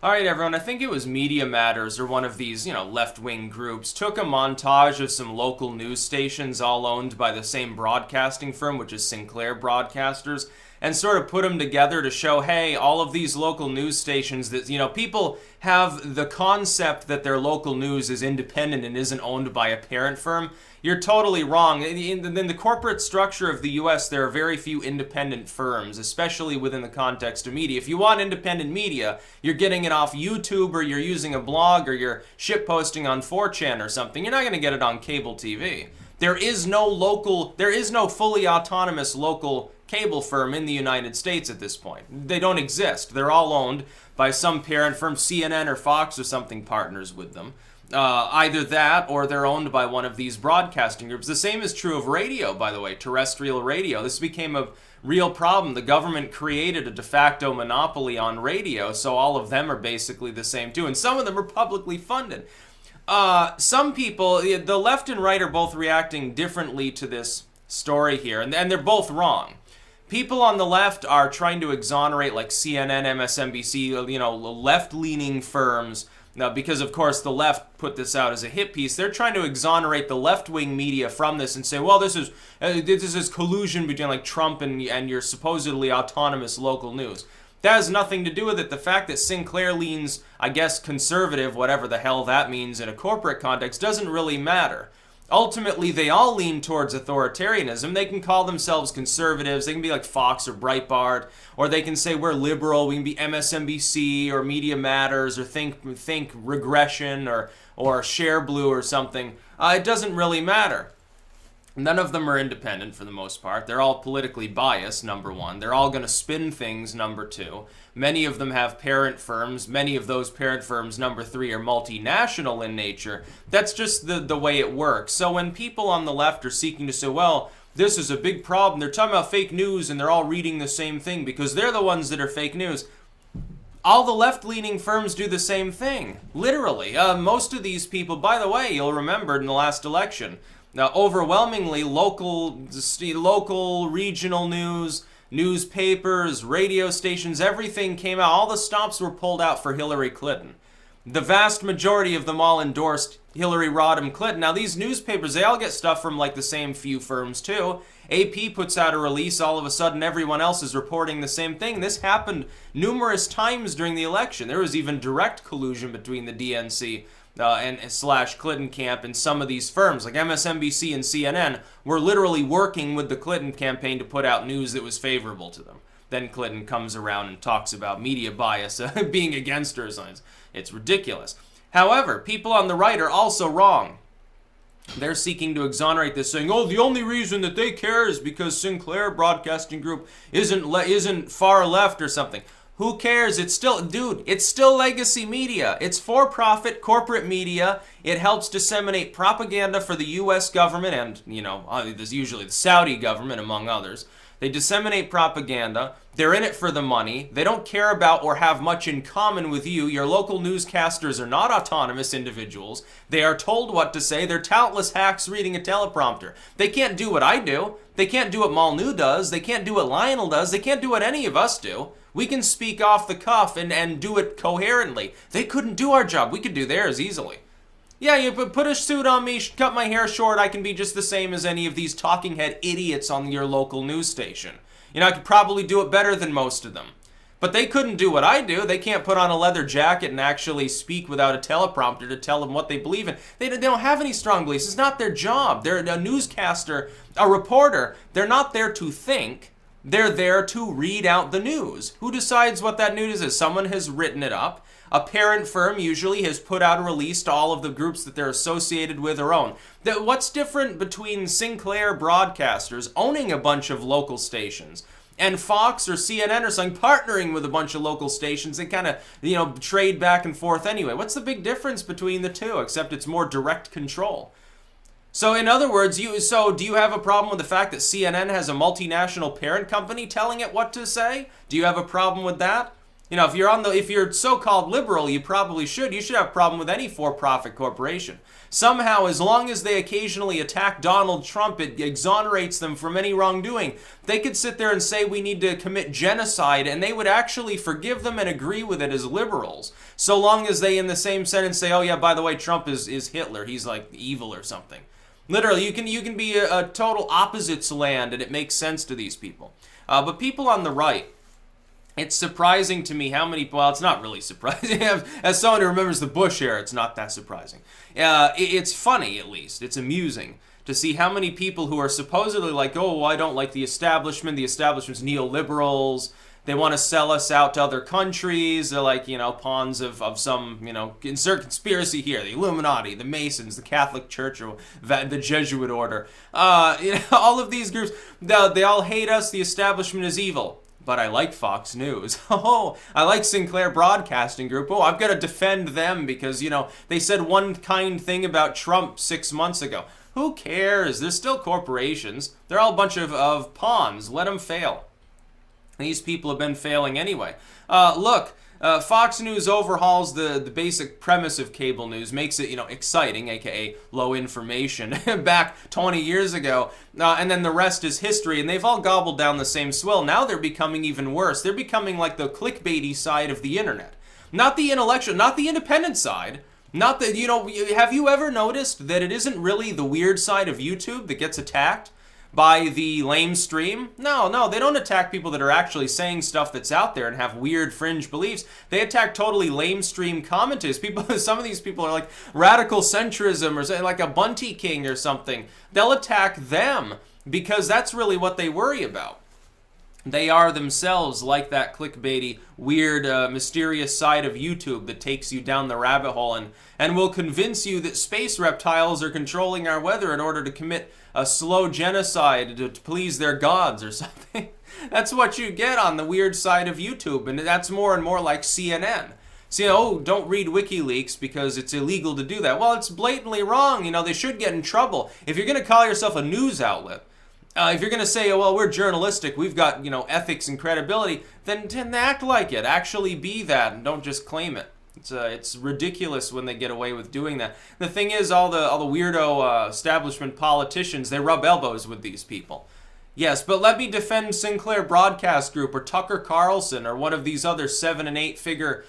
All right, everyone, I think it was Media Matters or one of these, left-wing groups took a montage of some local news stations all owned by the same broadcasting firm, which is Sinclair Broadcasters, and sort of put them together to show, hey, all of these local news stations that, people have the concept that their local news is independent and isn't owned by a parent firm. You're totally wrong. In the corporate structure of the U.S., there are very few independent firms, especially within the context of media. If you want independent media, you're getting it off YouTube, or you're using a blog, or you're shitposting on 4chan or something. You're not going to get it on cable TV. There is no fully autonomous local cable firm in the United States at this point. They don't exist. They're all owned by some parent firm. CNN or Fox or something partners with them. Either that, or they're owned by one of these broadcasting groups. The same is true of radio, by the way, terrestrial radio. This became a real problem. The government created a de facto monopoly on radio, so all of them are basically the same too, and some of them are publicly funded. Some people, the left and right, are both reacting differently to this story here, and they're both wrong. People on the left are trying to exonerate, like CNN, MSNBC, left-leaning firms. Now, because, of course, the left put this out as a hit piece, they're trying to exonerate the left-wing media from this and say, well, this is collusion between, like, Trump and your supposedly autonomous local news. That has nothing to do with it. The fact that Sinclair leans, I guess, conservative, whatever the hell that means in a corporate context, doesn't really matter. Ultimately, they all lean towards authoritarianism. They can call themselves conservatives. They can be like Fox or Breitbart, or they can say we're liberal. We can be MSNBC or Media Matters or Think Regression or Share Blue or something. It doesn't really matter. None of them are independent for the most part. They're all politically biased, number one. They're all going to spin things, number two. Many of them have parent firms. Many of those parent firms, number three, are multinational in nature. That's just the way it works. So when people on the left are seeking to say, well, this is a big problem, they're talking about fake news and they're all reading the same thing because they're the ones that are fake news. All the left-leaning firms do the same thing, literally. Most of these people, by the way, you'll remember in the last election, now, overwhelmingly, local, regional news, newspapers, radio stations, everything came out. All the stops were pulled out for Hillary Clinton. The vast majority of them all endorsed Hillary Rodham Clinton. Now, these newspapers, they all get stuff from, like, the same few firms, too. AP puts out a release, all of a sudden everyone else is reporting the same thing. This happened numerous times during the election. There was even direct collusion between the DNC and / Clinton camp and some of these firms, like MSNBC and CNN, were literally working with the Clinton campaign to put out news that was favorable to them. Then Clinton comes around and talks about media bias being against her. It's ridiculous. However, people on the right are also wrong. They're seeking to exonerate this, saying, oh, the only reason that they care is because Sinclair Broadcasting Group isn't far left or something. Who cares? It's still legacy media. It's for-profit corporate media. It helps disseminate propaganda for the U.S. government and, there's usually the Saudi government, among others. They disseminate propaganda. They're in it for the money. They don't care about or have much in common with you. Your local newscasters are not autonomous individuals. They are told what to say. They're talentless hacks reading a teleprompter. They can't do what I do. They can't do what Malnu does. They can't do what Lionel does. They can't do what any of us do. We can speak off the cuff and do it coherently. They couldn't do our job. We could do theirs easily. Yeah, you put a suit on me, cut my hair short, I can be just the same as any of these talking head idiots on your local news station. I could probably do it better than most of them. But they couldn't do what I do. They can't put on a leather jacket and actually speak without a teleprompter to tell them what they believe in. They don't have any strong beliefs. It's not their job. They're a newscaster, a reporter. They're not there to think. They're there to read out the news. Who decides what that news is? Someone has written it up. A parent firm usually has put out a release to all of the groups that they're associated with or own. What's different between Sinclair broadcasters owning a bunch of local stations and Fox or CNN or something partnering with a bunch of local stations and kind of, trade back and forth anyway? What's the big difference between the two, except it's more direct control? So in other words, do you have a problem with the fact that CNN has a multinational parent company telling it what to say? Do you have a problem with that? You know, if you're so-called liberal, you probably should. You should have a problem with any for-profit corporation. Somehow, as long as they occasionally attack Donald Trump, it exonerates them from any wrongdoing. They could sit there and say we need to commit genocide, and they would actually forgive them and agree with it as liberals. So long as they, in the same sentence, say, oh yeah, by the way, Trump is Hitler. He's like evil or something. Literally, you can be a total opposites land, and it makes sense to these people. But people on the right, it's surprising to me how many, well, it's not really surprising. As someone who remembers the Bush era, it's not that surprising. It's funny, at least. It's amusing to see how many people who are supposedly like, oh, well, I don't like the establishment's neoliberals, they want to sell us out to other countries, they're like, you know, pawns of some, you know, insert conspiracy here, the Illuminati, the Masons, the Catholic Church, or the Jesuit order. You know, all of these groups, they all hate us, the establishment is evil. But I like Fox News. Oh, I like Sinclair Broadcasting Group. Oh, I've got to defend them because, you know, they said one kind thing about Trump 6 months ago. Who cares? They're still corporations. They're all a bunch of pawns. Let them fail. These people have been failing anyway. Look, Fox News overhauls the basic premise of cable news, makes it, you know, exciting, aka low information, back 20 years ago, and then the rest is history, and they've all gobbled down the same swill. Now they're becoming even worse. They're becoming like the clickbaity side of the internet. Not the intellectual, not the independent side. Not the, you know, have you ever noticed that it isn't really the weird side of YouTube that gets attacked by the lame stream? No, they don't attack people that are actually saying stuff that's out there and have weird fringe beliefs. They attack totally lame stream commentators. Some of these people are like radical centrism or like a Bunty King or something. They'll attack them because that's really what they worry about. They are themselves like that clickbaity, weird, mysterious side of YouTube that takes you down the rabbit hole and will convince you that space reptiles are controlling our weather in order to commit a slow genocide to please their gods or something. That's what you get on the weird side of YouTube, and that's more and more like CNN. See, oh, don't read WikiLeaks because it's illegal to do that. Well, it's blatantly wrong. You know, they should get in trouble. If you're going to call yourself a news outlet, if you're going to say, oh, well, we're journalistic, we've got, you know, ethics and credibility, then act like it. Actually be that, and don't just claim it. It's ridiculous when they get away with doing that. The thing is, all the weirdo establishment politicians, they rub elbows with these people. Yes, but let me defend Sinclair Broadcast Group or Tucker Carlson or one of these other 7- and 8-figure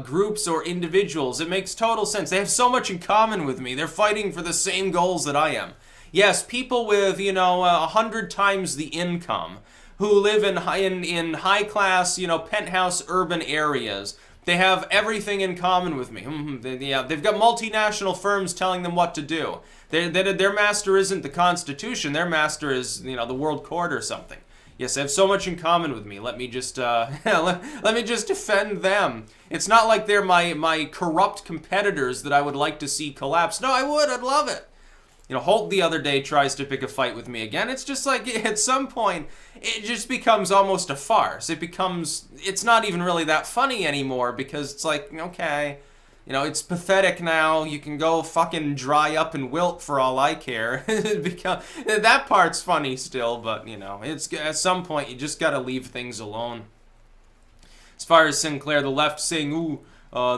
groups or individuals. It makes total sense. They have so much in common with me. They're fighting for the same goals that I am. Yes, people with, you know, 100 times the income, who live in high class, you know, penthouse urban areas. They have everything in common with me. They've got multinational firms telling them what to do. Their master isn't the Constitution. Their master is, you know, the World Court or something. Yes, they have so much in common with me. Let me just let me just defend them. It's not like they're my corrupt competitors that I would like to see collapse. No, I would. I'd love it. You know, Holt the other day tries to pick a fight with me again. It's just like, at some point, it just becomes almost a farce. It's not even really that funny anymore because it's like, okay, you know, it's pathetic now. You can go fucking dry up and wilt for all I care. That part's funny still, but, you know, it's at some point, you just gotta leave things alone. As far as Sinclair, the left saying, ooh,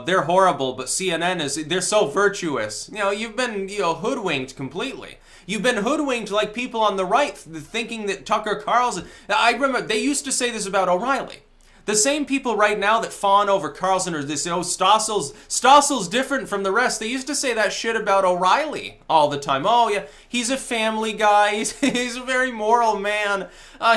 they're horrible, but CNN they're so virtuous. You know, you've been, you know, hoodwinked completely. You've been hoodwinked like people on the right, thinking that Tucker Carlson, I remember, they used to say this about O'Reilly. The same people right now that fawn over Carlson or this, oh, Stossel's different from the rest. They used to say that shit about O'Reilly all the time. Oh, yeah, he's a family guy. He's a very moral man.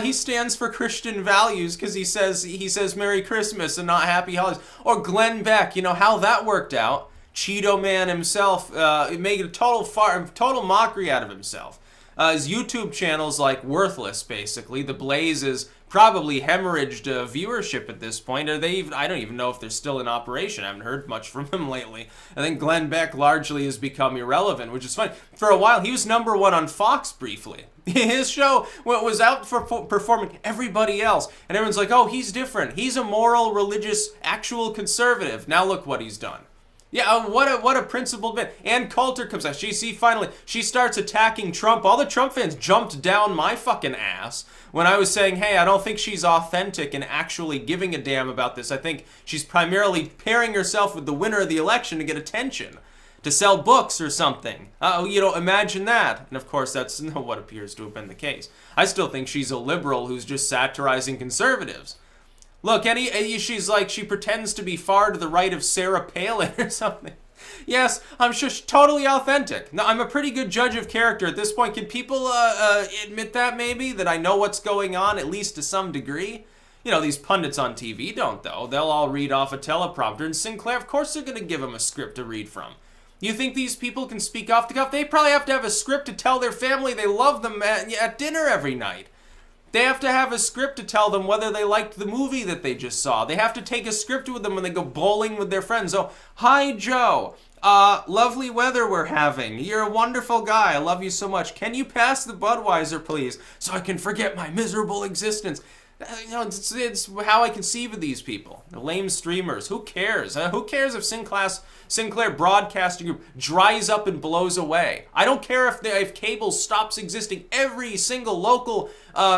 He stands for Christian values because he says Merry Christmas and not Happy Holidays. Or Glenn Beck, you know how that worked out. Cheeto Man himself, making a total mockery out of himself. His YouTube channel's like worthless, basically. The Blaze is probably hemorrhaged viewership at this point. I don't even know if they're still in operation. I haven't heard much from him lately. I think Glenn Beck largely has become irrelevant, which is funny. For a while, he was #1 on Fox briefly. His show was out for performing everybody else. And everyone's like, oh, he's different. He's a moral, religious, actual conservative. Now look what he's done. Yeah, what a principled man. Ann Coulter comes out. She starts attacking Trump. All the Trump fans jumped down my fucking ass when I was saying, hey, I don't think she's authentic and actually giving a damn about this. I think she's primarily pairing herself with the winner of the election to get attention, to sell books or something. Imagine that. And of course, that's what appears to have been the case. I still think she's a liberal who's just satirizing conservatives. Look, she pretends to be far to the right of Sarah Palin or something. Yes, I'm sure she's totally authentic. No, I'm a pretty good judge of character at this point. Can people admit that maybe? That I know what's going on, at least to some degree? These pundits on TV don't, though. They'll all read off a teleprompter. And Sinclair, of course they're going to give them a script to read from. You think these people can speak off the cuff? They probably have to have a script to tell their family they love them at dinner every night. They have to have a script to tell them whether they liked the movie that they just saw. They have to take a script with them when they go bowling with their friends. Oh, hi, Joe. Lovely weather we're having. You're a wonderful guy. I love you so much. Can you pass the Budweiser, please, so I can forget my miserable existence? It's how I conceive of these people. The lame streamers. Who cares? Who cares if Sinclair Broadcasting Group dries up and blows away? I don't care if cable stops existing. Every single local,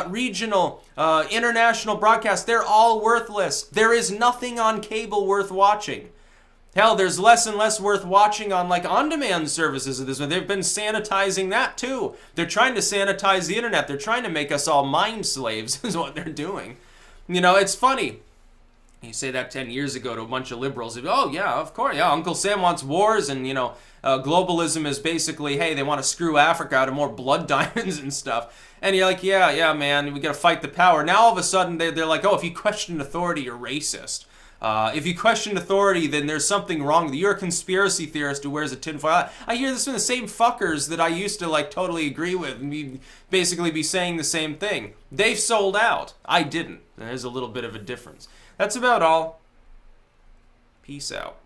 regional, international broadcast, they're all worthless. There is nothing on cable worth watching. Hell, there's less and less worth watching on on-demand services of this one. They've been sanitizing that too. They're trying to sanitize the internet. They're trying to make us all mind slaves is what they're doing. It's funny. You say that 10 years ago to a bunch of liberals. Oh, yeah, of course. Yeah, Uncle Sam wants wars and, globalism is basically, hey, they want to screw Africa out of more blood diamonds and stuff. And you're like, yeah, man, we got to fight the power. Now all of a sudden they're like, oh, if you question authority, you're racist. If you question authority, then there's something wrong with you. You're a conspiracy theorist who wears a tinfoil. I hear this from the same fuckers that I used to totally agree with and basically be saying the same thing. They've sold out. I didn't. There's a little bit of a difference. That's about all. Peace out.